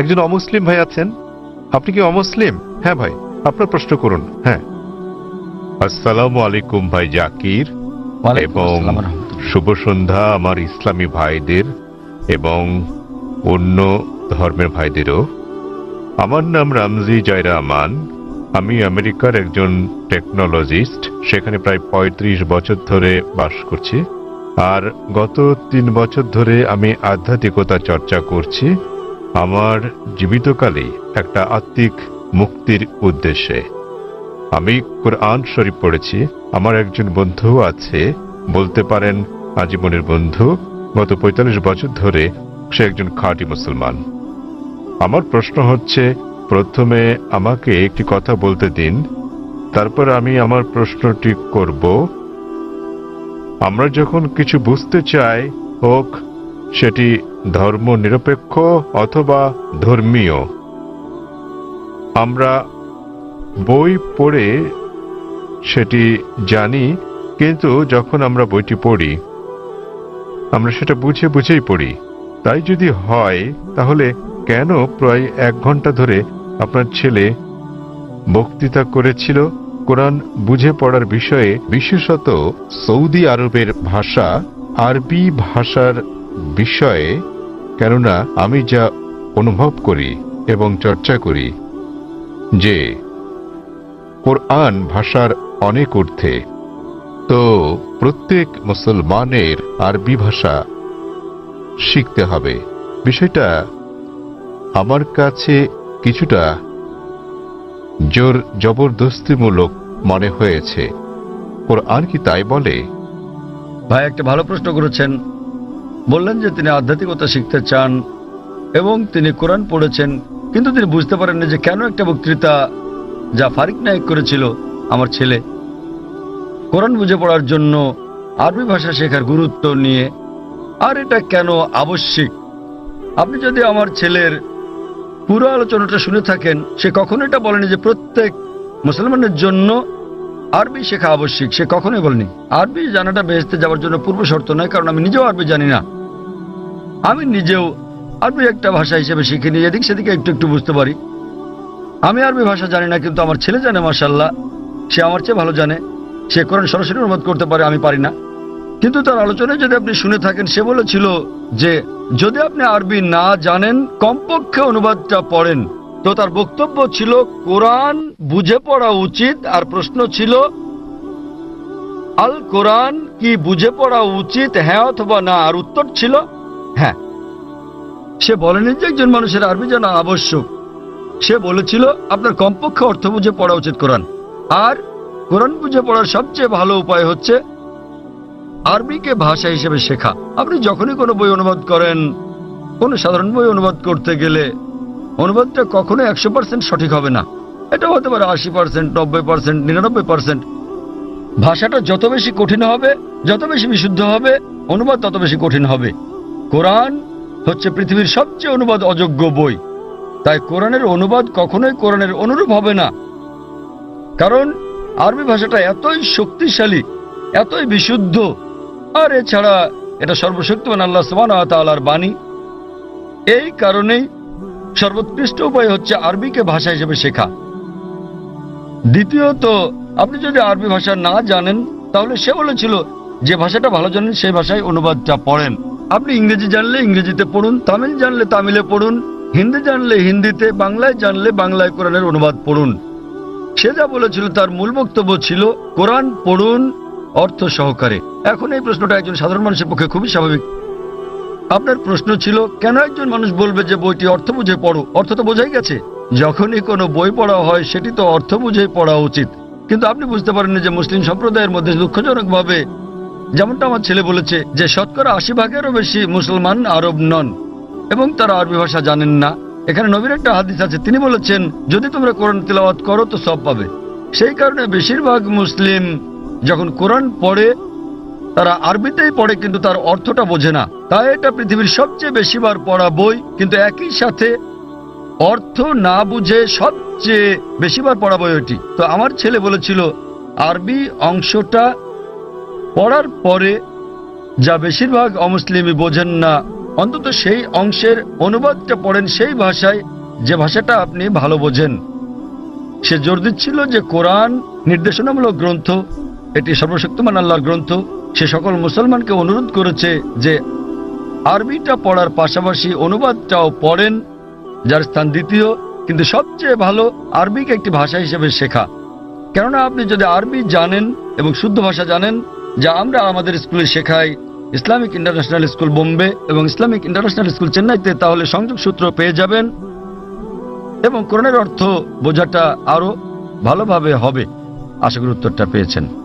একজন অমুসলিম ভাই আছেন। আপনি কি অমুসলিম? হ্যাঁ ভাই, আপনার প্রশ্ন করুন। হ্যাঁ। আসসালামু আলাইকুম ভাই জাকির, এবং শুভ সন্ধ্যা আমার ইসলামী ভাইদের এবং অন্য ধর্মের ভাইদেরও। আমার নাম রামজি জায়রা আমান। আমি আমেরিকার একজন টেকনোলজিস্ট, সেখানে প্রায় ৩৫ বছর ধরে বাস করছি। আর গত ৩ বছর ধরে আমি আধ্যাত্মিকতা চর্চা করছি আমার জীবিতকালেই একটা আত্মিক মুক্তির উদ্দেশ্যে। আমি কোরআন শরীফ পড়েছি। আমার একজন বন্ধু আছে, বলতে পারেন আজীবনের বন্ধু। গত ৪৫ বছর ধরে সে একজন খাঁটি মুসলমান। আমার প্রশ্ন হচ্ছে, প্রথমে আমাকে একটি কথা বলতে দিন, তারপর আমি আমার প্রশ্নটি করব। আমরা যখন কিছু বুঝতে চাই, হোক সেটি ধর্ম নিরপেক্ষ অথবা ধর্মীয়, আমরা বই পড়ে সেটি জানি, কিন্তু যখন আমরা বইটি পড়ি আমরা সেটা বুঝে বুঝেই পড়ি। তাই যদি হয়, তাহলে কেন প্রায় ১ ঘন্টা ধরে আপনার ছেলে বক্তৃতা করেছিল কোরআন বুঝে পড়ার বিষয়ে, বিশেষত সৌদি আরবের ভাষা আরবি ভাষার বিষয়ে? কেননা আমি যা অনুভব করি এবং চর্চা করি যে কোরআন ভাষার অনেক ঊর্ধ্বে, তো প্রত্যেক মুসলমানের আরবি ভাষা শিখতে হবে। বিষয়টা আমার কাছে কিছুটা জোর জবরদস্তিমূলক মনে হয়েছে। কোরআন কি তাই বলে? ভাই একটা ভালো প্রশ্ন করেছেন। বললেন যে তিনি আধ্যাত্মিকতা শিখতে চান এবং তিনি কোরআন পড়েছেন, কিন্তু তিনি বুঝতে পারেননি যে কেন একটা বক্তৃতা যা ফারিক নায়েক করেছিল আমার ছেলে কোরআন বুঝে পড়ার জন্য আরবি ভাষা শেখার গুরুত্ব নিয়ে, আর এটা কেন আবশ্যিক। আপনি যদি আমার ছেলের পুরো আলোচনাটা শুনে থাকেন, সে কখনো এটা বলেনি যে প্রত্যেক মুসলমানের জন্য আরবি শেখা আবশ্যিক। সে কখনোই বলেনি। আরবি জানাটা বেহেশতে যাওয়ার জন্য পূর্ব শর্ত নয়, কারণ আমি নিজেও আরবি জানি না। আমি নিজেও আরবি একটা ভাষা হিসেবে শিখিনি, এদিক সেদিকে একটু একটু বুঝতে পারি। আমি আরবি ভাষা জানি না, কিন্তু আমার ছেলে জানে, মাশাআল্লাহ। সে আমার চেয়ে ভালো জানে। সে কোরআন সরাসরি অনুবাদ করতে পারে, আমি পারি না। কিন্তু তার আলোচনায় যদি আপনি শুনে থাকেন, সে বলেছিল যে যদি আপনি আরবি না জানেন, কমপক্ষে অনুবাদটা পড়েন। তো তার বক্তব্য ছিল কোরআন বুঝে পড়া উচিত। আর প্রশ্ন ছিল আল কোরআন কি বুঝে পড়া উচিত, হ্যাঁ অথবা না? আর উত্তর ছিল হ্যাঁ। সে বলেনি যে একজন মানুষের আরবি জানা আবশ্যক। সে বলেছিল আপনার কমপক্ষে অর্থ বুঝে পড়া উচিত কোরআন। আর কোরআন বুঝে পড়ার সবচেয়ে ভালো উপায় হচ্ছে আরবিকে ভাষা হিসেবে শেখা। আপনি যখনই কোনো বই অনুবাদ করেন, কোনো সাধারণ বই অনুবাদ করতে গেলে অনুবাদটা কখনো ১০০% সঠিক হবে না। এটা হতে পারে ৮০%, ৯০%, ৯৯%। ভাষাটা যত বেশি কঠিন হবে, যত বেশি বিশুদ্ধ হবে, অনুবাদ তত বেশি কঠিন হবে। কোরআন হচ্ছে পৃথিবীর সবচেয়ে অনুবাদ অযোগ্য বই। তাই কোরআনের অনুবাদ কখনোই কোরআনের অনুরূপ হবে না, কারণ আরবি ভাষাটা এতই শক্তিশালী, এতই বিশুদ্ধ। আর এছাড়া এটা সর্বশক্তিমান আল্লাহ সুবহানাহু ওয়া তাআলার বাণী। এই কারণেই সর্বোৎকৃষ্ট উপায় হচ্ছে আরবিকে ভাষা হিসেবে শেখা। দ্বিতীয়ত, আপনি যদি আরবি ভাষা না জানেন, তাহলে সে বলেছিল যে ভাষাটা ভালো জানেন সেই ভাষায় অনুবাদটা পড়েন। আপনি ইংরেজি জানলে ইংরেজিতে পড়ুন, তামিল জানলে তামিলে পড়ুন, হিন্দি জানলে হিন্দিতে, বাংলায় জানলে বাংলায় কোরআনের অনুবাদ পড়ুন। সে যা বলেছিল তার মূল বক্তব্য ছিল কোরআন পড়ুন অর্থ সহকারে। এখন এই প্রশ্নটা একজন সাধারণ মানুষের পক্ষে খুবই স্বাভাবিক। আপনার প্রশ্ন ছিল কেন একজন মানুষ বলবে যে বইটি অর্থ বুঝে পড়ো? অর্থ তো বোঝাই গেছে। যখনই কোনো বই পড়া হয় সেটি তো অর্থ বুঝেই পড়া উচিত। কিন্তু আপনি বুঝতে পারেননি যে মুসলিম সম্প্রদায়ের মধ্যে দুঃখজনকভাবে, যেমনটা আমার ছেলে বলেছে, যে শতকরা ৮০%-এরও বেশি মুসলমান আরব নন এবং তারা আরবি ভাষা জানেন না। এখানে নবীর একটা হাদিস আছে, তিনি বলেছেন যদি তোমরা কোরআন তিলাওয়াত করো তো সওয়াব পাবে। সেই কারণে বেশিরভাগ মুসলিম যখন কোরআন পড়ে তারা আরবিতেই পড়ে, কিন্তু তার অর্থটা বোঝে না। তাই এটা পৃথিবীর সবচেয়ে বেশিবার পড়া বই, কিন্তু একই সাথে অর্থ না বুঝে সবচেয়ে বেশিবার পড়া বই ওটি। তো আমার ছেলে বলেছিল আরবি অংশটা পড়ার পরে যা বেশিরভাগ অমুসলিমই বোঝেন না, অন্তত সেই অংশের অনুবাদটা পড়েন সেই ভাষায়, যে ভাষাটা আপনি ভালো বোঝেন। সে জোর দিচ্ছিল যে কোরআন নির্দেশনামূলক গ্রন্থ, এটি সর্বশক্তিমান আল্লাহর গ্রন্থ। সে সকল মুসলমানকে অনুরোধ করেছে যে আরবিটা পড়ার পাশাপাশি অনুবাদটাও পড়েন, যার স্থান দ্বিতীয়। কিন্তু সবচেয়ে ভালো আরবিকে একটি ভাষা হিসেবে শেখা। কেননা আপনি যদি আরবি জানেন এবং শুদ্ধ ভাষা জানেন, যা আমরা আমাদের স্কুলে শেখাই, ইসলামিক ইন্টারন্যাশনাল স্কুল বোম্বে এবং ইসলামিক ইন্টারন্যাশনাল স্কুল চেন্নাইতে, তাহলে সংযোগ সূত্র পেয়ে যাবেন এবং কোরআনের অর্থ বোঝাটা আরো ভালোভাবে হবে। আশা করি উত্তরটা পেয়েছেন।